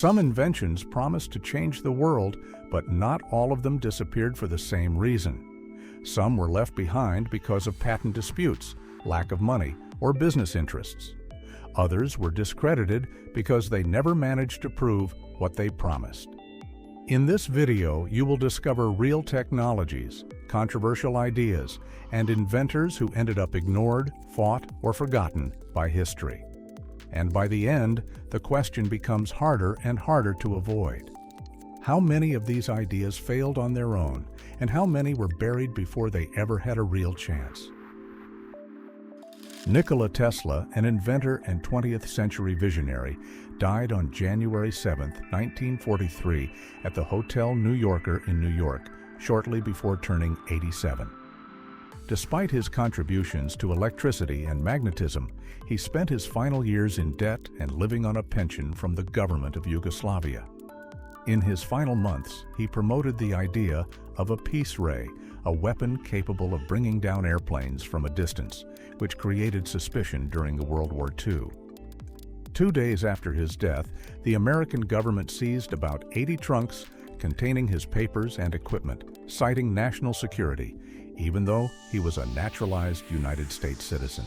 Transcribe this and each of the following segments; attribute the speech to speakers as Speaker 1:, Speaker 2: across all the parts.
Speaker 1: Some inventions promised to change the world, but not all of them disappeared for the same reason. Some were left behind because of patent disputes, lack of money, or business interests. Others were discredited because they never managed to prove what they promised. In this video, you will discover real technologies, controversial ideas, and inventors who ended up ignored, fought, or forgotten by history. And by the end, the question becomes harder and harder to avoid. How many of these ideas failed on their own, and how many were buried before they ever had a real chance? Nikola Tesla, an inventor and 20th century visionary, died on January 7, 1943, at the Hotel New Yorker in New York, shortly before turning 87. Despite his contributions to electricity and magnetism, he spent his final years in debt and living on a pension from the government of Yugoslavia. In his final months, he promoted the idea of a peace ray, a weapon capable of bringing down airplanes from a distance, which created suspicion during World War II. 2 days after his death, the American government seized about 80 trunks containing his papers and equipment, citing national security, even though he was a naturalized United States citizen.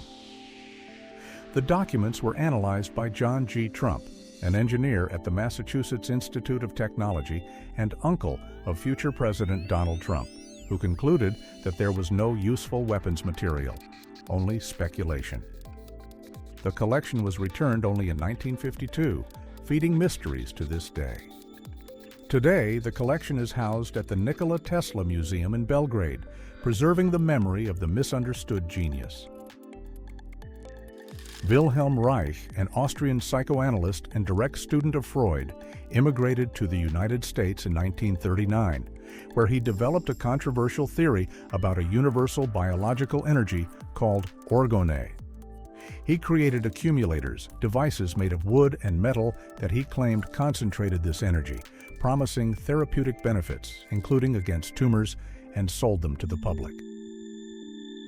Speaker 1: The documents were analyzed by John G. Trump, an engineer at the Massachusetts Institute of Technology and uncle of future President Donald Trump, who concluded that there was no useful weapons material, only speculation. The collection was returned only in 1952, feeding mysteries to this day. Today, the collection is housed at the Nikola Tesla Museum in Belgrade, preserving the memory of the misunderstood genius. Wilhelm Reich, an Austrian psychoanalyst and direct student of Freud, immigrated to the United States in 1939, where he developed a controversial theory about a universal biological energy called orgone. He created accumulators, devices made of wood and metal that he claimed concentrated this energy, promising therapeutic benefits, including against tumors, and sold them to the public.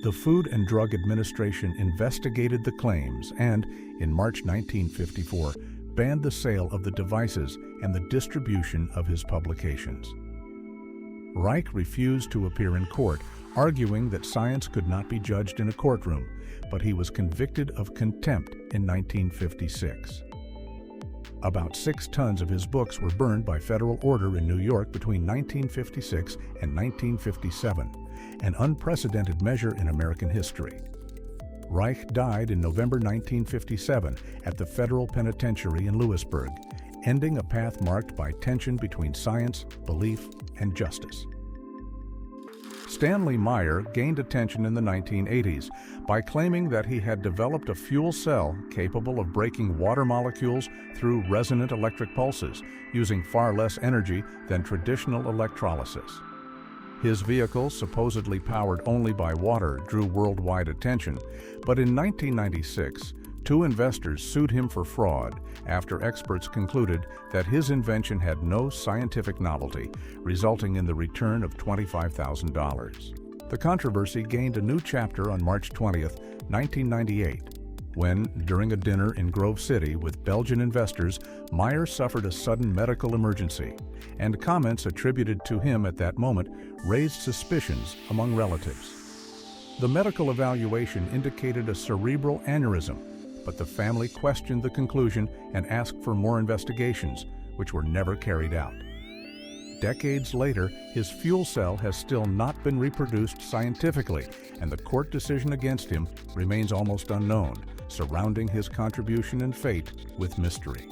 Speaker 1: The Food and Drug Administration investigated the claims and, in March 1954, banned the sale of the devices and the distribution of his publications. Reich refused to appear in court, arguing that science could not be judged in a courtroom, but he was convicted of contempt in 1956. About 6 tons of his books were burned by federal order in New York between 1956 and 1957, an unprecedented measure in American history. Reich died in November 1957 at the federal penitentiary in Lewisburg, ending a path marked by tension between science, belief, and justice. Stanley Meyer gained attention in the 1980s by claiming that he had developed a fuel cell capable of breaking water molecules through resonant electric pulses, using far less energy than traditional electrolysis. His vehicle, supposedly powered only by water, drew worldwide attention, but in 1996, 2 investors sued him for fraud after experts concluded that his invention had no scientific novelty, resulting in the return of $25,000. The controversy gained a new chapter on March 20, 1998, when, during a dinner in Grove City with Belgian investors, Meyer suffered a sudden medical emergency, and comments attributed to him at that moment raised suspicions among relatives. The medical evaluation indicated a cerebral aneurysm, but the family questioned the conclusion and asked for more investigations, which were never carried out. Decades later, his fuel cell has still not been reproduced scientifically, and the court decision against him remains almost unknown, surrounding his contribution and fate with mystery.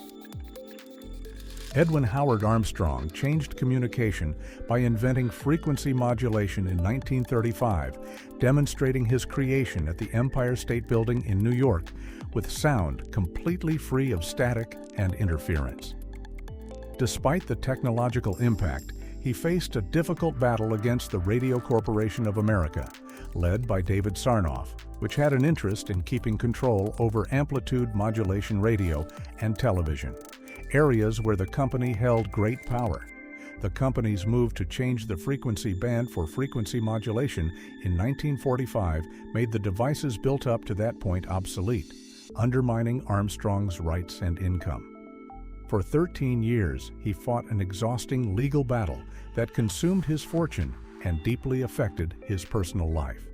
Speaker 1: Edwin Howard Armstrong changed communication by inventing frequency modulation in 1935, demonstrating his creation at the Empire State Building in New York, with sound completely free of static and interference. Despite the technological impact, he faced a difficult battle against the Radio Corporation of America, led by David Sarnoff, which had an interest in keeping control over amplitude modulation radio and television, areas where the company held great power. The company's move to change the frequency band for frequency modulation in 1945 made the devices built up to that point obsolete, undermining Armstrong's rights and income. For 13 years, he fought an exhausting legal battle that consumed his fortune and deeply affected his personal life.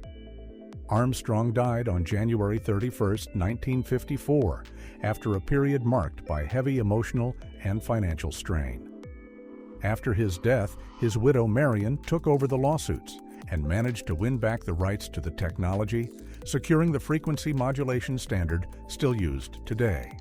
Speaker 1: Armstrong died on January 31, 1954, after a period marked by heavy emotional and financial strain. After his death, his widow Marion took over the lawsuits and managed to win back the rights to the technology, securing the frequency modulation standard still used today.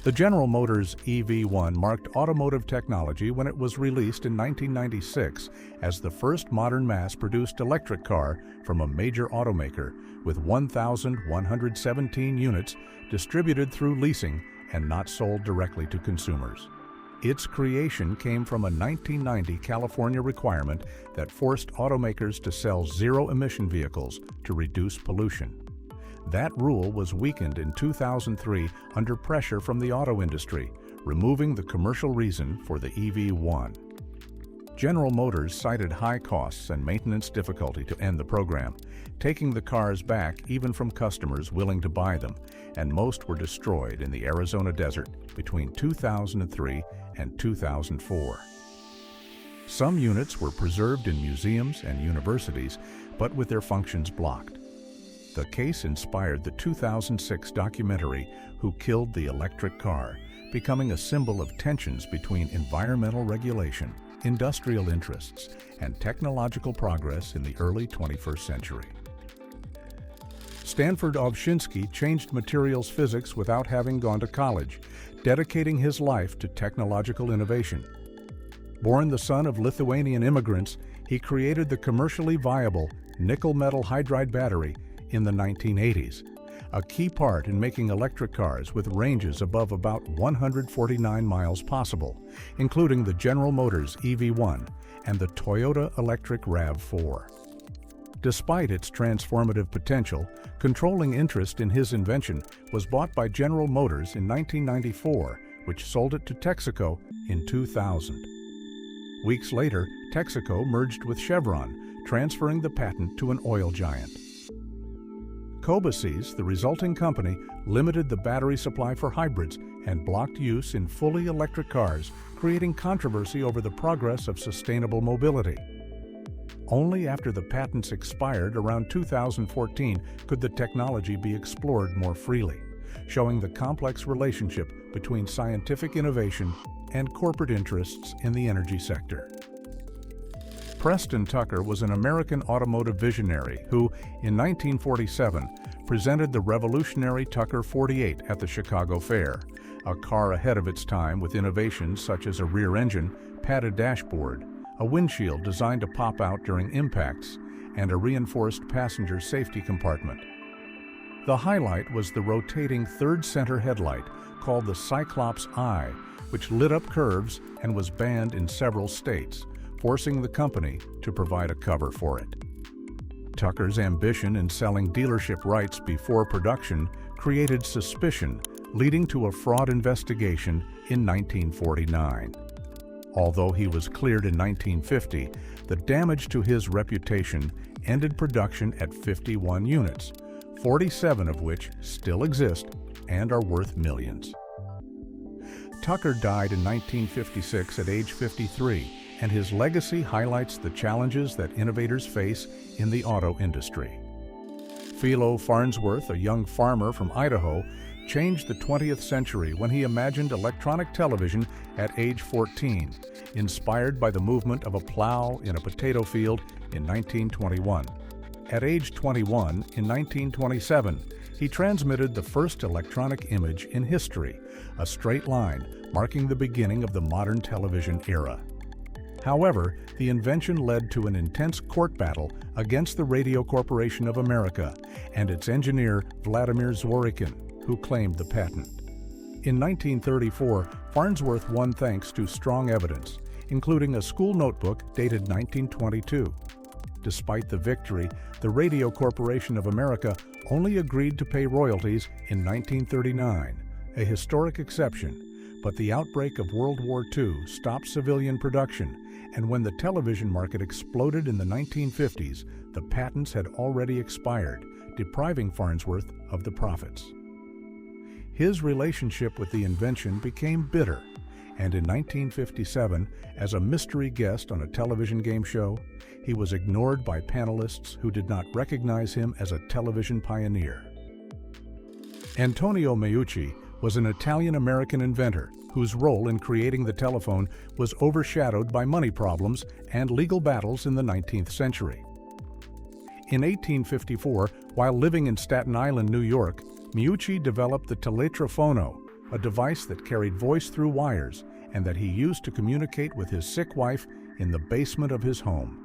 Speaker 1: The General Motors EV1 marked automotive technology when it was released in 1996 as the first modern mass-produced electric car from a major automaker, with 1,117 units distributed through leasing and not sold directly to consumers. Its creation came from a 1990 California requirement that forced automakers to sell zero-emission vehicles to reduce pollution. That rule was weakened in 2003 under pressure from the auto industry, removing the commercial reason for the EV1. General Motors cited high costs and maintenance difficulty to end the program, taking the cars back even from customers willing to buy them, and most were destroyed in the Arizona desert between 2003 and 2004. Some units were preserved in museums and universities, but with their functions blocked. The case inspired the 2006 documentary Who Killed the Electric Car, becoming a symbol of tensions between environmental regulation, industrial interests, and technological progress in the early 21st century. Stanford Ovchinsky changed materials physics without having gone to college, dedicating his life to technological innovation. Born the son of Lithuanian immigrants, he created the commercially viable nickel metal hydride battery in the 1980s, a key part in making electric cars with ranges above about 149 miles possible, including the General Motors EV1 and the Toyota electric RAV4. Despite its transformative potential, controlling interest in his invention was bought by General Motors in 1994, which sold it to Texaco in 2000. Weeks later, Texaco merged with Chevron, transferring the patent to an oil giant. Cobasys, the resulting company, limited the battery supply for hybrids and blocked use in fully electric cars, creating controversy over the progress of sustainable mobility. Only after the patents expired around 2014 could the technology be explored more freely, showing the complex relationship between scientific innovation and corporate interests in the energy sector. Preston Tucker was an American automotive visionary who, in 1947, presented the revolutionary Tucker 48 at the Chicago Fair, a car ahead of its time with innovations such as a rear engine, padded dashboard, a windshield designed to pop out during impacts, and a reinforced passenger safety compartment. The highlight was the rotating third center headlight called the Cyclops Eye, which lit up curves and was banned in several states, forcing the company to provide a cover for it. Tucker's ambition in selling dealership rights before production created suspicion, leading to a fraud investigation in 1949. Although he was cleared in 1950, the damage to his reputation ended production at 51 units, 47 of which still exist and are worth millions. Tucker died in 1956 at age 53, and his legacy highlights the challenges that innovators face in the auto industry. Philo Farnsworth, a young farmer from Idaho, changed the 20th century when he imagined electronic television at age 14, inspired by the movement of a plow in a potato field in 1921. At age 21, in 1927, he transmitted the first electronic image in history, a straight line marking the beginning of the modern television era. However, the invention led to an intense court battle against the Radio Corporation of America and its engineer Vladimir Zworykin, who claimed the patent. In 1934, Farnsworth won thanks to strong evidence, including a school notebook dated 1922. Despite the victory, the Radio Corporation of America only agreed to pay royalties in 1939, a historic exception, but the outbreak of World War II stopped civilian production, and when the television market exploded in the 1950s, the patents had already expired, depriving Farnsworth of the profits. His relationship with the invention became bitter, and in 1957, as a mystery guest on a television game show, he was ignored by panelists who did not recognize him as a television pioneer. Antonio Meucci was an Italian-American inventor whose role in creating the telephone was overshadowed by money problems and legal battles in the 19th century. In 1854, while living in Staten Island, New York, Meucci developed the teletrafono, a device that carried voice through wires and that he used to communicate with his sick wife in the basement of his home.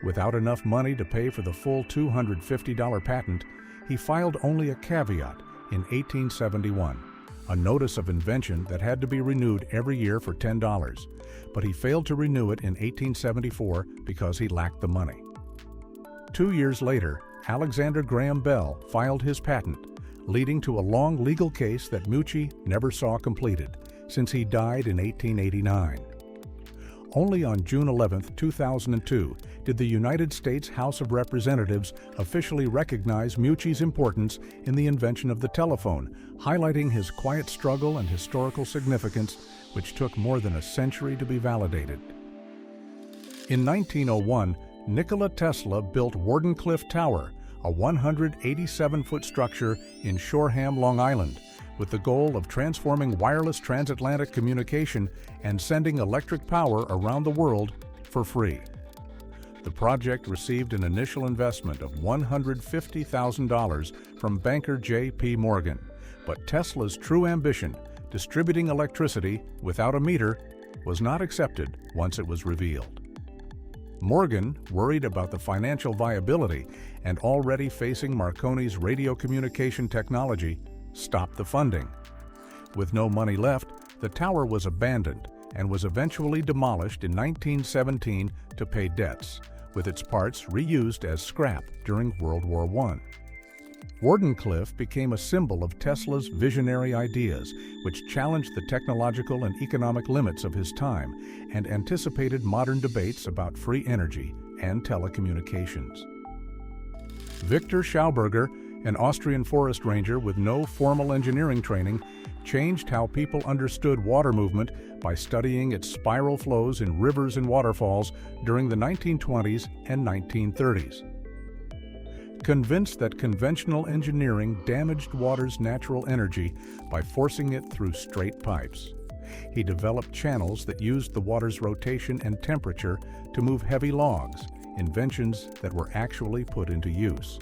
Speaker 1: Without enough money to pay for the full $250 patent, he filed only a caveat in 1871, a notice of invention that had to be renewed every year for $10, but he failed to renew it in 1874 because he lacked the money. 2 years later, Alexander Graham Bell filed his patent, leading to a long legal case that Meucci never saw completed, since he died in 1889. Only on June 11, 2002, did the United States House of Representatives officially recognize Meucci's importance in the invention of the telephone, highlighting his quiet struggle and historical significance, which took more than a century to be validated. In 1901, Nikola Tesla built Wardenclyffe Tower, a 187-foot structure in Shoreham, Long Island, with the goal of transforming wireless transatlantic communication and sending electric power around the world for free. The project received an initial investment of $150,000 from banker J.P. Morgan, but Tesla's true ambition, distributing electricity without a meter, was not accepted once it was revealed. Morgan, worried about the financial viability and already facing Marconi's radio communication technology, stopped the funding. With no money left, the tower was abandoned and was eventually demolished in 1917 to pay debts, with its parts reused as scrap during World War I. Wardenclyffe became a symbol of Tesla's visionary ideas, which challenged the technological and economic limits of his time and anticipated modern debates about free energy and telecommunications. Victor Schauberger, an Austrian forest ranger with no formal engineering training, changed how people understood water movement by studying its spiral flows in rivers and waterfalls during the 1920s and 1930s. Convinced that conventional engineering damaged water's natural energy by forcing it through straight pipes, he developed channels that used the water's rotation and temperature to move heavy logs, inventions that were actually put into use.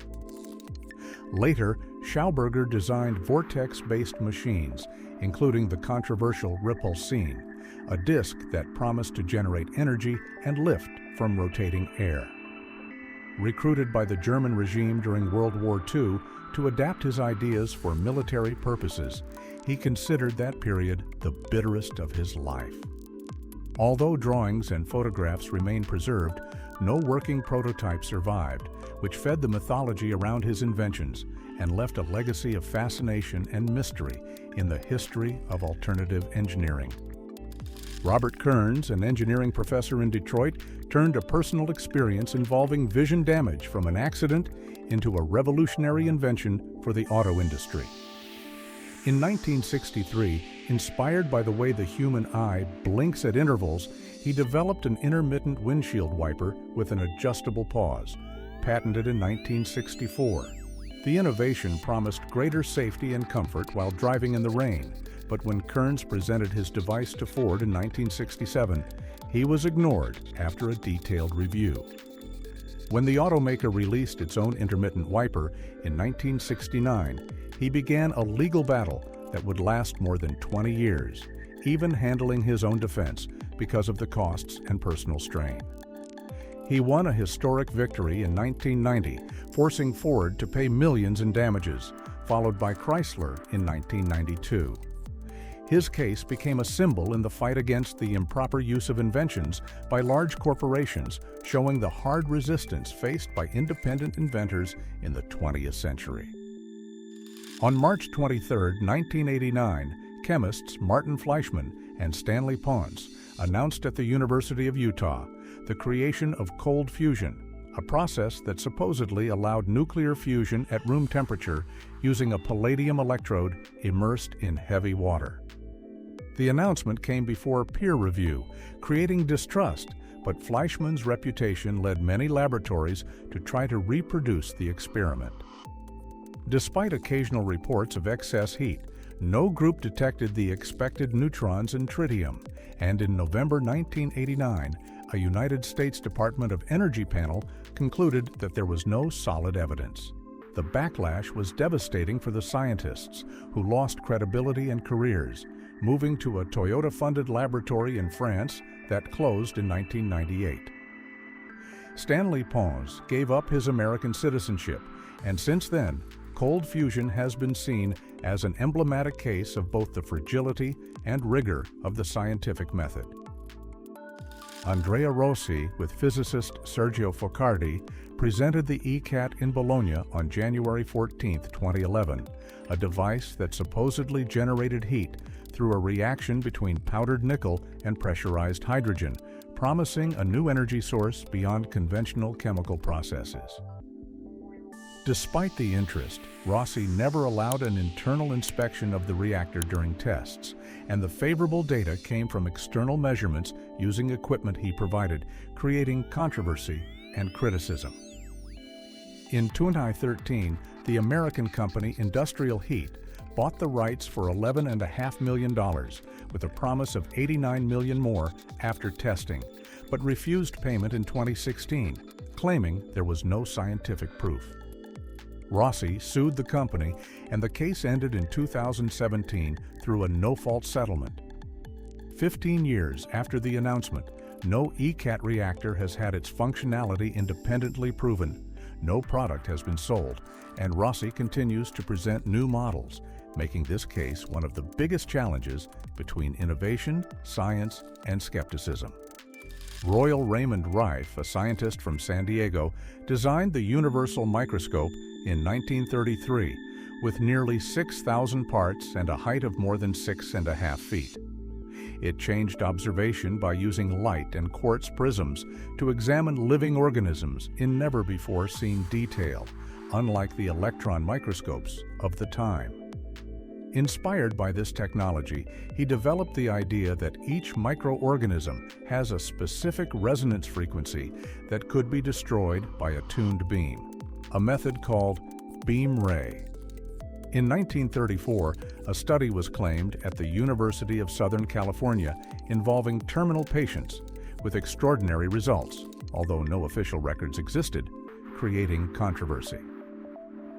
Speaker 1: Later, Schauberger designed vortex-based machines, including the controversial Repulsine, a disk that promised to generate energy and lift from rotating air. Recruited by the German regime during World War II to adapt his ideas for military purposes, he considered that period the bitterest of his life. Although drawings and photographs remain preserved, no working prototype survived, which fed the mythology around his inventions and left a legacy of fascination and mystery in the history of alternative engineering. Robert Kearns, an engineering professor in Detroit, turned a personal experience involving vision damage from an accident into a revolutionary invention for the auto industry. In 1963, inspired by the way the human eye blinks at intervals, he developed an intermittent windshield wiper with an adjustable pause, patented in 1964. The innovation promised greater safety and comfort while driving in the rain, but when Kearns presented his device to Ford in 1967, he was ignored after a detailed review. When the automaker released its own intermittent wiper in 1969, he began a legal battle that would last more than 20 years, even handling his own defense because of the costs and personal strain. He won a historic victory in 1990, forcing Ford to pay millions in damages, followed by Chrysler in 1992. His case became a symbol in the fight against the improper use of inventions by large corporations, showing the hard resistance faced by independent inventors in the 20th century. On March 23, 1989, chemists Martin Fleischmann and Stanley Ponce announced at the University of Utah the creation of cold fusion, a process that supposedly allowed nuclear fusion at room temperature using a palladium electrode immersed in heavy water. The announcement came before peer review, creating distrust, but Fleischmann's reputation led many laboratories to try to reproduce the experiment. Despite occasional reports of excess heat, no group detected the expected neutrons and tritium, and in November 1989, a United States Department of Energy panel concluded that there was no solid evidence. The backlash was devastating for the scientists, who lost credibility and careers, moving to a Toyota-funded laboratory in France that closed in 1998. Stanley Pons gave up his American citizenship, and since then, cold fusion has been seen as an emblematic case of both the fragility and rigor of the scientific method. Andrea Rossi, with physicist Sergio Focardi, presented the ECAT in Bologna on January 14, 2011, a device that supposedly generated heat through a reaction between powdered nickel and pressurized hydrogen, promising a new energy source beyond conventional chemical processes. Despite the interest, Rossi never allowed an internal inspection of the reactor during tests, and the favorable data came from external measurements using equipment he provided, creating controversy and criticism. In 2013, the American company Industrial Heat bought the rights for $11.5 million, with a promise of $89 million more after testing, but refused payment in 2016, claiming there was no scientific proof. Rossi sued the company, and the case ended in 2017 through a no-fault settlement. 15 years after the announcement, no ECAT reactor has had its functionality independently proven, no product has been sold, and Rossi continues to present new models, making this case one of the biggest challenges between innovation, science, and skepticism. Royal Raymond Rife, a scientist from San Diego, designed the universal microscope in 1933 with nearly 6,000 parts and a height of more than 6.5 feet. It changed observation by using light and quartz prisms to examine living organisms in never-before-seen detail, unlike the electron microscopes of the time. Inspired by this technology, he developed the idea that each microorganism has a specific resonance frequency that could be destroyed by a tuned beam, a method called beam ray. In 1934, a study was claimed at the University of Southern California involving terminal patients with extraordinary results, although no official records existed, creating controversy.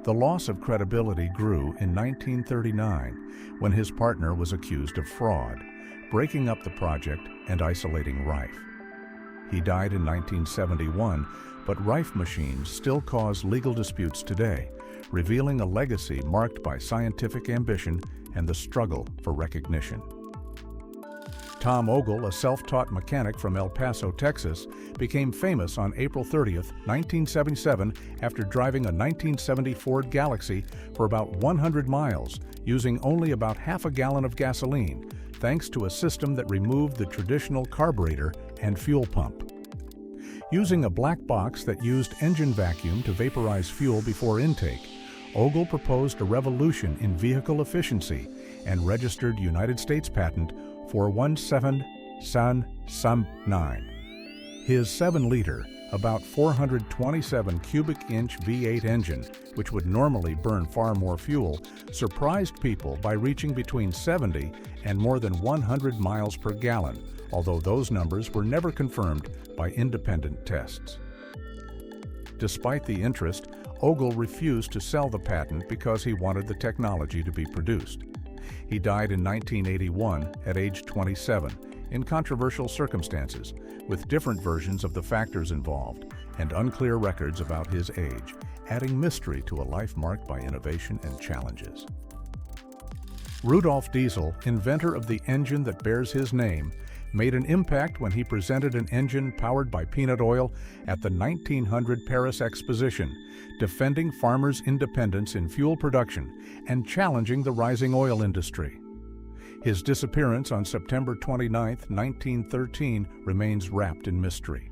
Speaker 1: The loss of credibility grew in 1939 when his partner was accused of fraud, breaking up the project and isolating Rife. He died in 1971, but Rife machines still cause legal disputes today, revealing a legacy marked by scientific ambition and the struggle for recognition. Tom Ogle, a self-taught mechanic from El Paso, Texas, became famous on April 30, 1977, after driving a 1970 Ford Galaxy for about 100 miles, using only about half a gallon of gasoline, thanks to a system that removed the traditional carburetor and fuel pump. Using a black box that used engine vacuum to vaporize fuel before intake, Ogle proposed a revolution in vehicle efficiency and registered United States patent 417-9. His 7-liter, about 427 cubic inch V8 engine, which would normally burn far more fuel, surprised people by reaching between 70 and more than 100 miles per gallon, although those numbers were never confirmed by independent tests. Despite the interest, Ogle refused to sell the patent because he wanted the technology to be produced. He died in 1981 at age 27 in controversial circumstances, with different versions of the factors involved and unclear records about his age, adding mystery to a life marked by innovation and challenges. Rudolf Diesel, inventor of the engine that bears his name, made an impact when he presented an engine powered by peanut oil at the 1900 Paris Exposition, defending farmers' independence in fuel production and challenging the rising oil industry. His disappearance on September 29, 1913, remains wrapped in mystery.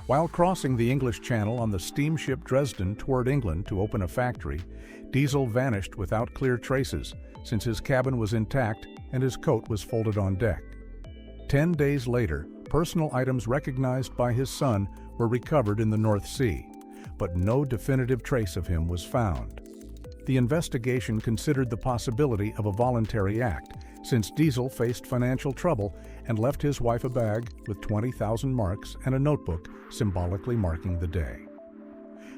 Speaker 1: While crossing the English Channel on the steamship Dresden toward England to open a factory, Diesel vanished without clear traces, since his cabin was intact and his coat was folded on deck. 10 days later, personal items recognized by his son were recovered in the North Sea, but no definitive trace of him was found. The investigation considered the possibility of a voluntary act, since Diesel faced financial trouble and left his wife a bag with 20,000 marks and a notebook symbolically marking the day.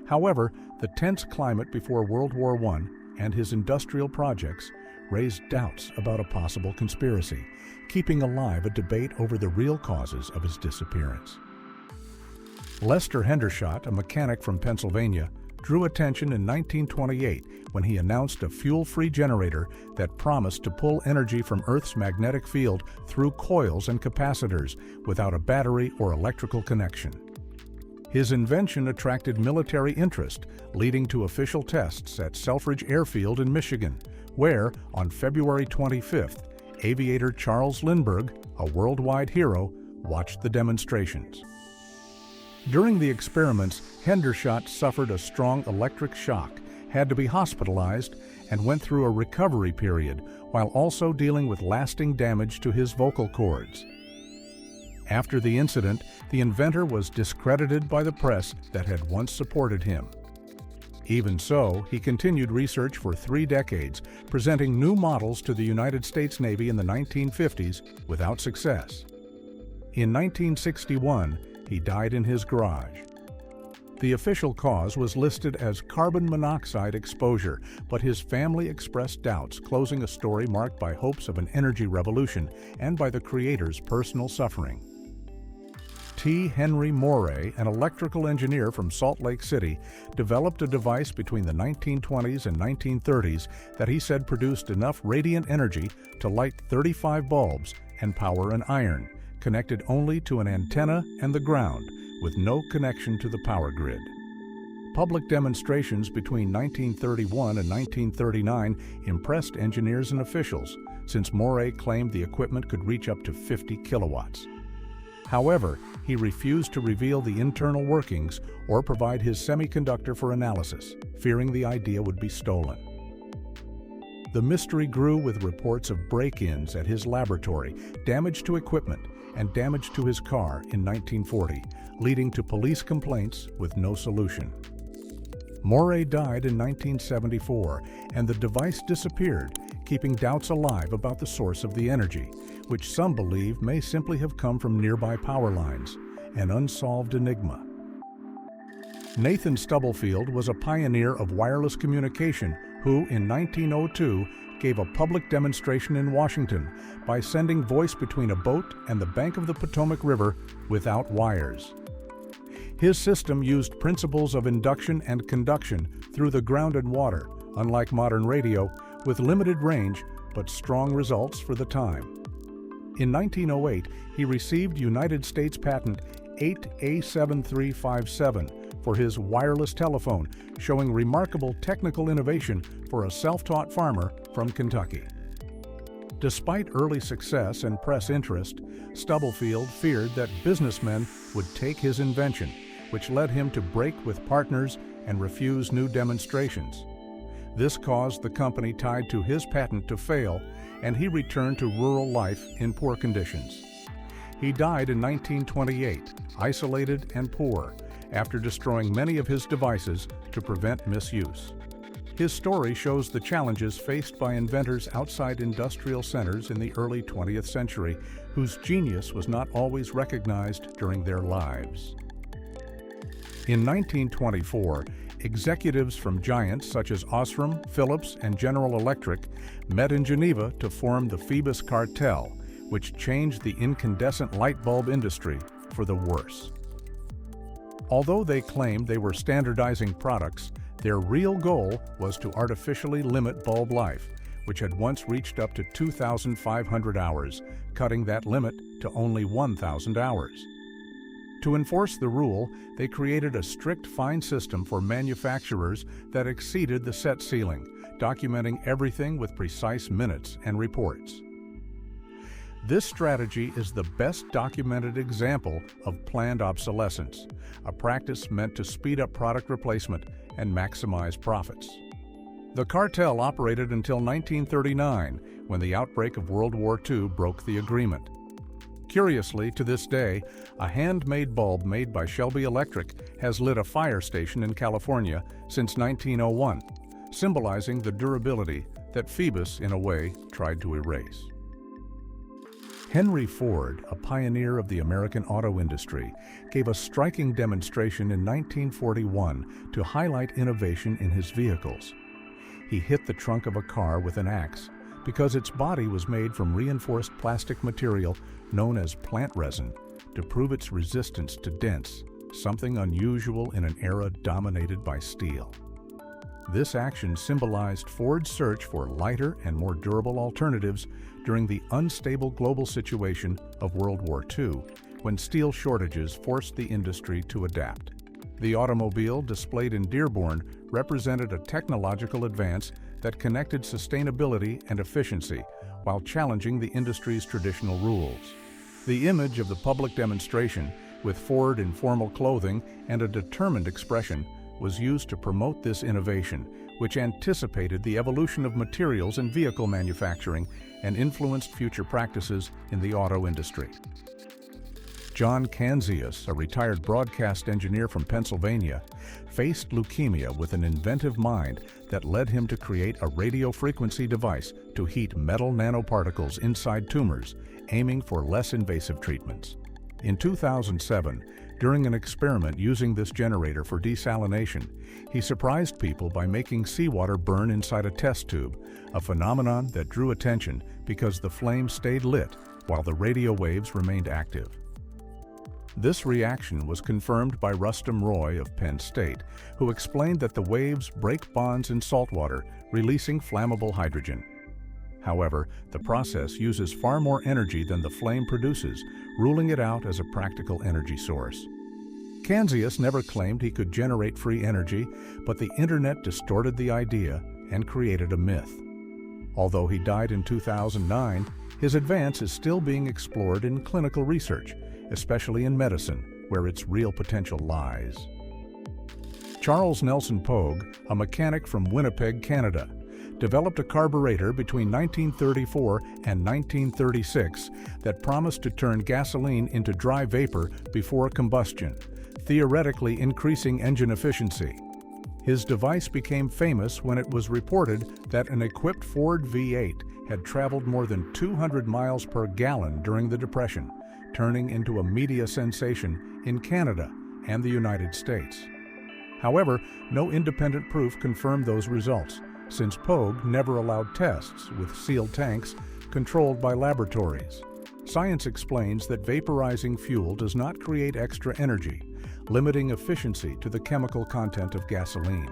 Speaker 1: However, the tense climate before World War I and his industrial projects raised doubts about a possible conspiracy, keeping alive a debate over the real causes of his disappearance. Lester Hendershot, a mechanic from Pennsylvania, drew attention in 1928 when he announced a fuel-free generator that promised to pull energy from Earth's magnetic field through coils and capacitors without a battery or electrical connection. His invention attracted military interest, leading to official tests at Selfridge Airfield in Michigan, where, on February 25th, aviator Charles Lindbergh, a worldwide hero, watched the demonstrations. During the experiments, Hendershot suffered a strong electric shock, had to be hospitalized, and went through a recovery period while also dealing with lasting damage to his vocal cords. After the incident, the inventor was discredited by the press that had once supported him. Even so, he continued research for 3 decades, presenting new models to the United States Navy in the 1950s without success. In 1961, he died in his garage. The official cause was listed as carbon monoxide exposure, but his family expressed doubts, closing a story marked by hopes of an energy revolution and by the creator's personal suffering. T. Henry Moray, an electrical engineer from Salt Lake City, developed a device between the 1920s and 1930s that he said produced enough radiant energy to light 35 bulbs and power an iron, connected only to an antenna and the ground, with no connection to the power grid. Public demonstrations between 1931 and 1939 impressed engineers and officials, since Moray claimed the equipment could reach up to 50 kilowatts. However, he refused to reveal the internal workings or provide his semiconductor for analysis, fearing the idea would be stolen. The mystery grew with reports of break-ins at his laboratory, damage to equipment, and damage to his car in 1940, leading to police complaints with no solution. Moray died in 1974, and the device disappeared, keeping doubts alive about the source of the energy, which some believe may simply have come from nearby power lines, an unsolved enigma. Nathan Stubblefield was a pioneer of wireless communication who, in 1902, gave a public demonstration in Washington by sending voice between a boat and the bank of the Potomac River without wires. His system used principles of induction and conduction through the ground and water, unlike modern radio, with limited range but strong results for the time. In 1908, he received United States Patent 8A7357 for his wireless telephone, showing remarkable technical innovation for a self-taught farmer from Kentucky. Despite early success and press interest, Stubblefield feared that businessmen would take his invention, which led him to break with partners and refuse new demonstrations. This caused the company tied to his patent to fail, and he returned to rural life in poor conditions. He died in 1928, isolated and poor, after destroying many of his devices to prevent misuse. His story shows the challenges faced by inventors outside industrial centers in the early 20th century, whose genius was not always recognized during their lives. In 1924, executives from giants such as Osram, Philips, and General Electric met in Geneva to form the Phoebus Cartel, which changed the incandescent light bulb industry for the worse. Although they claimed they were standardizing products, their real goal was to artificially limit bulb life, which had once reached up to 2,500 hours, cutting that limit to only 1,000 hours. To enforce the rule, they created a strict fine system for manufacturers that exceeded the set ceiling, documenting everything with precise minutes and reports. This strategy is the best documented example of planned obsolescence, a practice meant to speed up product replacement and maximize profits. The cartel operated until 1939, when the outbreak of World War II broke the agreement. Curiously, to this day, a handmade bulb made by Shelby Electric has lit a fire station in California since 1901, symbolizing the durability that Phoebus, in a way, tried to erase. Henry Ford, a pioneer of the American auto industry, gave a striking demonstration in 1941 to highlight innovation in his vehicles. He hit the trunk of a car with an axe because its body was made from reinforced plastic material known as plant resin to prove its resistance to dents, something unusual in an era dominated by steel. This action symbolized Ford's search for lighter and more durable alternatives during the unstable global situation of World War II, when steel shortages forced the industry to adapt. The automobile, displayed in Dearborn, represented a technological advance that connected sustainability and efficiency while challenging the industry's traditional rules. The image of the public demonstration, with Ford in formal clothing and a determined expression, was used to promote this innovation, which anticipated the evolution of materials in vehicle manufacturing and influenced future practices in the auto industry. John Canzias, a retired broadcast engineer from Pennsylvania, faced leukemia with an inventive mind that led him to create a radio frequency device to heat metal nanoparticles inside tumors, aiming for less invasive treatments. In 2007, during an experiment using this generator for desalination, he surprised people by making seawater burn inside a test tube, a phenomenon that drew attention because the flame stayed lit while the radio waves remained active. This reaction was confirmed by Rustam Roy of Penn State, who explained that the waves break bonds in saltwater, releasing flammable hydrogen. However, the process uses far more energy than the flame produces, ruling it out as a practical energy source. Canzias never claimed he could generate free energy, but the internet distorted the idea and created a myth. Although he died in 2009, his advance is still being explored in clinical research, especially in medicine, where its real potential lies. Charles Nelson Pogue, a mechanic from Winnipeg, Canada, developed a carburetor between 1934 and 1936 that promised to turn gasoline into dry vapor before combustion, theoretically increasing engine efficiency. His device became famous when it was reported that an equipped Ford V8 had traveled more than 200 miles per gallon during the Depression, turning into a media sensation in Canada and the United States. However, no independent proof confirmed those results, since Pogue never allowed tests with sealed tanks controlled by laboratories. Science explains that vaporizing fuel does not create extra energy, limiting efficiency to the chemical content of gasoline.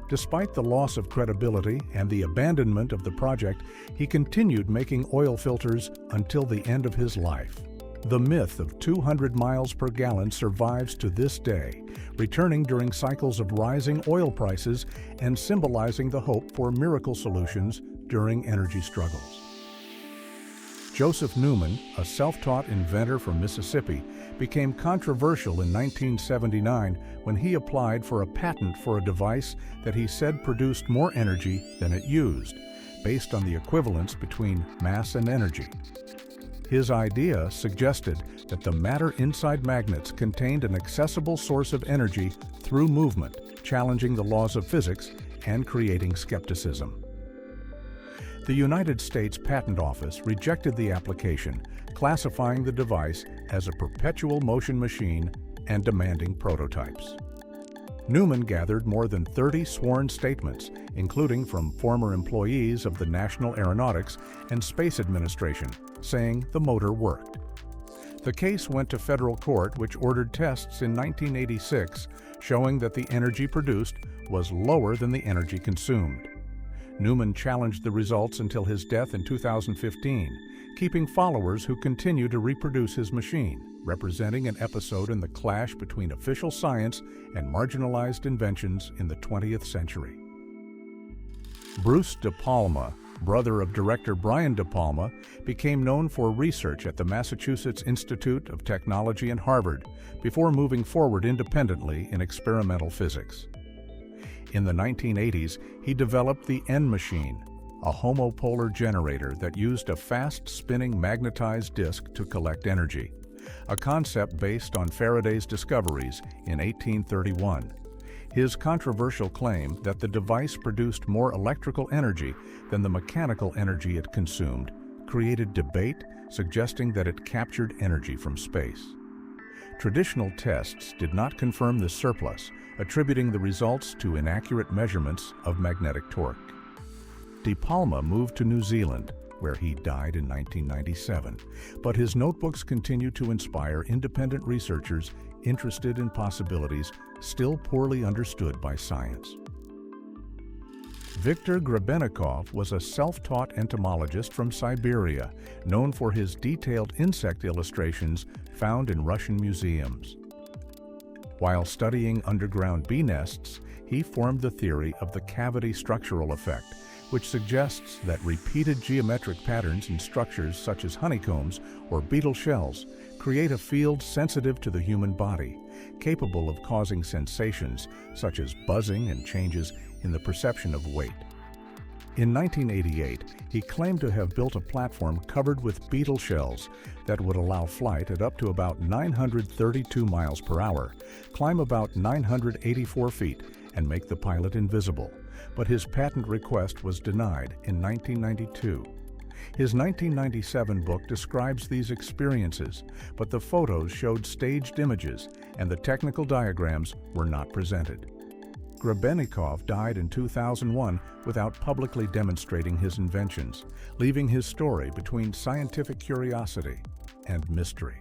Speaker 1: Despite the loss of credibility and the abandonment of the project, he continued making oil filters until the end of his life. The myth of 200 miles per gallon survives to this day, returning during cycles of rising oil prices and symbolizing the hope for miracle solutions during energy struggles. Joseph Newman, a self-taught inventor from Mississippi, became controversial in 1979 when he applied for a patent for a device that he said produced more energy than it used, based on the equivalence between mass and energy. His idea suggested that the matter inside magnets contained an accessible source of energy through movement, challenging the laws of physics and creating skepticism. The United States Patent Office rejected the application, classifying the device as a perpetual motion machine and demanding prototypes. Newman gathered more than 30 sworn statements, including from former employees of the National Aeronautics and Space Administration, saying the motor worked. The case went to federal court, which ordered tests in 1986 showing that the energy produced was lower than the energy consumed. Newman challenged the results until his death in 2015, keeping followers who continue to reproduce his machine, representing an episode in the clash between official science and marginalized inventions in the 20th century. Bruce De Palma, brother of director Brian De Palma, became known for research at the Massachusetts Institute of Technology and Harvard before moving forward independently in experimental physics. In the 1980s, he developed the N machine, a homopolar generator that used a fast-spinning magnetized disk to collect energy, a concept based on Faraday's discoveries in 1831. His controversial claim that the device produced more electrical energy than the mechanical energy it consumed created debate, suggesting that it captured energy from space. Traditional tests did not confirm this surplus, attributing the results to inaccurate measurements of magnetic torque. De Palma moved to New Zealand, where he died in 1997, but his notebooks continue to inspire independent researchers interested in possibilities still poorly understood by science. Viktor Grebennikov was a self-taught entomologist from Siberia, known for his detailed insect illustrations found in Russian museums. While studying underground bee nests, he formed the theory of the cavity structural effect, which suggests that repeated geometric patterns in structures such as honeycombs or beetle shells create a field sensitive to the human body, capable of causing sensations such as buzzing and changes in the perception of weight. In 1988, he claimed to have built a platform covered with beetle shells that would allow flight at up to about 932 miles per hour, climb about 984 feet, and make the pilot invisible. But his patent request was denied in 1992. His 1997 book describes these experiences, but the photos showed staged images and the technical diagrams were not presented. Grebennikov died in 2001 without publicly demonstrating his inventions, leaving his story between scientific curiosity and mystery.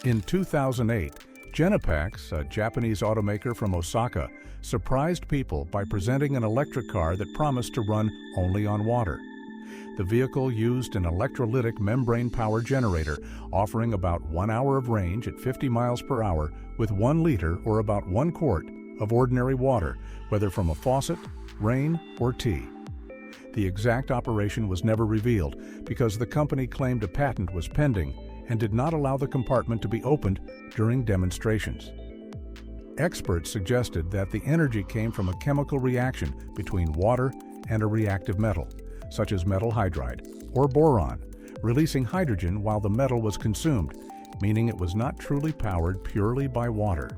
Speaker 1: In 2008, Gennapax, a Japanese automaker from Osaka, surprised people by presenting an electric car that promised to run only on water. The vehicle used an electrolytic membrane power generator, offering about 1 hour of range at 50 miles per hour with 1 liter or about 1 quart of ordinary water, whether from a faucet, rain, or tea. The exact operation was never revealed because the company claimed a patent was pending and did not allow the compartment to be opened during demonstrations. Experts suggested that the energy came from a chemical reaction between water and a reactive metal, such as metal hydride or boron, releasing hydrogen while the metal was consumed, meaning it was not truly powered purely by water.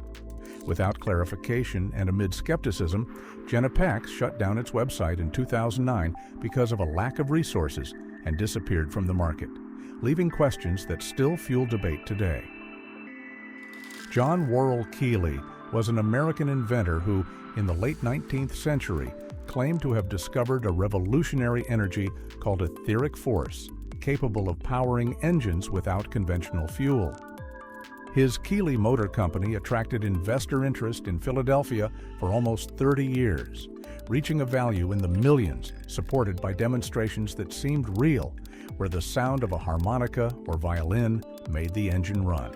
Speaker 1: Without clarification and amid skepticism, Gennapax shut down its website in 2009 because of a lack of resources and disappeared from the market, leaving questions that still fuel debate today. John Worrell Keely was an American inventor who, in the late 19th century, claimed to have discovered a revolutionary energy called etheric force, capable of powering engines without conventional fuel. His Keely Motor Company attracted investor interest in Philadelphia for almost 30 years, reaching a value in the millions, supported by demonstrations that seemed real, where the sound of a harmonica or violin made the engine run.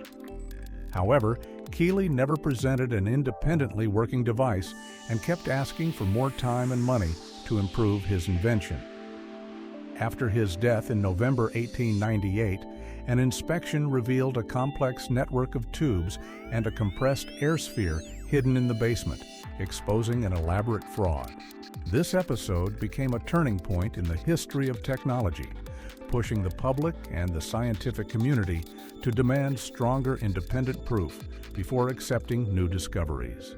Speaker 1: However, Keely never presented an independently working device and kept asking for more time and money to improve his invention. After his death in November 1898, an inspection revealed a complex network of tubes and a compressed air sphere hidden in the basement, exposing an elaborate fraud. This episode became a turning point in the history of technology, pushing the public and the scientific community to demand stronger independent proof before accepting new discoveries.